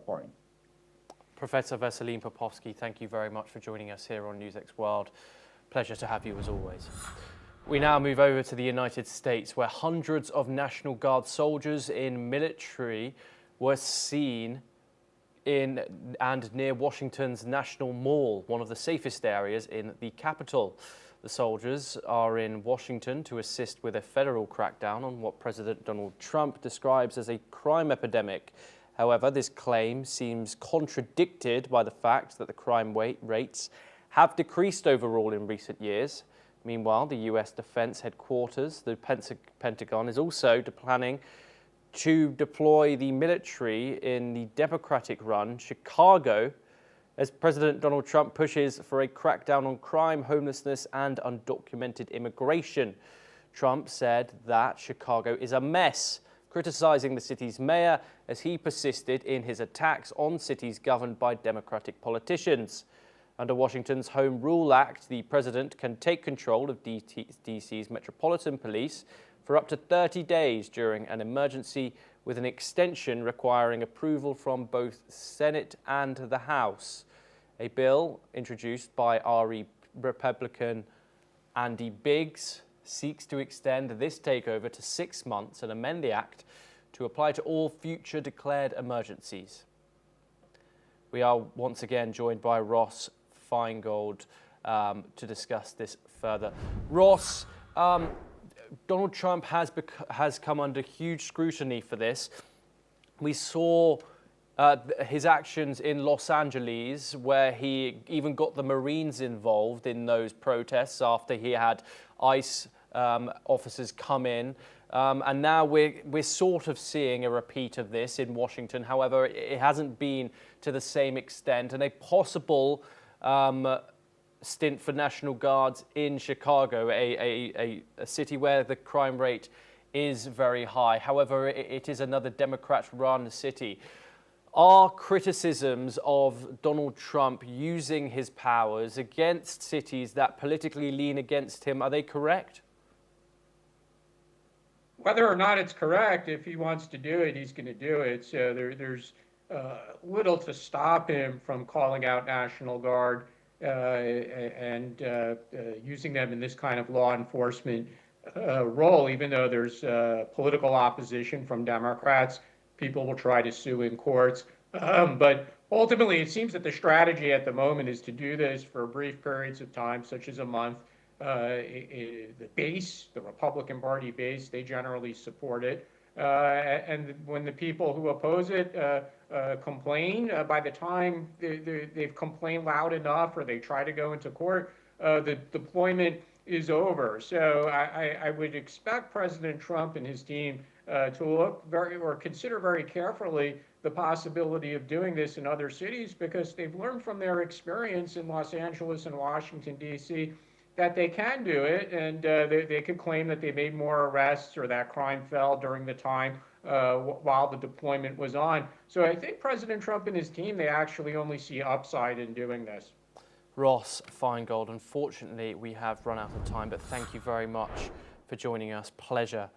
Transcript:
point. Professor Veselin Popovsky, thank you very much for joining us here on NewsX World. Pleasure to have you as always. We now move over to the United States, where hundreds of National Guard soldiers in military were seen in and near Washington's National Mall, one of the safest areas in the capital. The soldiers are in Washington to assist with a federal crackdown on what President Donald Trump describes as a crime epidemic. However, this claim seems contradicted by the fact that the crime rates have decreased overall in recent years. Meanwhile, the U.S. Defense Headquarters, the Pentagon, is also planning to deploy the military in the Democratic-run Chicago as President Donald Trump pushes for a crackdown on crime, homelessness, and undocumented immigration. Trump said that Chicago is a mess, criticizing the city's mayor as he persisted in his attacks on cities governed by Democratic politicians. Under Washington's Home Rule Act, the president can take control of D.C.'s Metropolitan Police for up to 30 days during an emergency, with an extension requiring approval from both Senate and the House. A bill introduced by RE Republican Andy Biggs seeks to extend this takeover to 6 months and amend the act to apply to all future declared emergencies. We are once again joined by Ross Feingold to discuss this further. Ross, Donald Trump has come under huge scrutiny for this. We saw his actions in Los Angeles, where he even got the Marines involved in those protests after he had ICE officers come in. And now we're sort of seeing a repeat of this in Washington. However, it hasn't been to the same extent, and a possible stint for National Guards in Chicago, a city where the crime rate is very high. However, it is another Democrat-run city. Are criticisms of Donald Trump using his powers against cities that politically lean against him, are they correct? Whether or not it's correct, if he wants to do it, he's going to do it. So there's little to stop him from calling out National Guard and using them in this kind of law enforcement role. Even though there's political opposition from Democrats, people will try to sue in courts. But ultimately, it seems that the strategy at the moment is to do this for brief periods of time, such as a month. The base, the Republican Party base, they generally support it. And when the people who oppose it complain, by the time they've complained loud enough or they try to go into court, the deployment is over. So I would expect President Trump and his team to look consider very carefully the possibility of doing this in other cities, because they've learned from their experience in Los Angeles and Washington, D.C., that they can do it, and they could claim that they made more arrests or that crime fell during the time while the deployment was on. So I think President Trump and his team, they actually only see upside in doing this. Ross Feingold, unfortunately, we have run out of time, but thank you very much for joining us. Pleasure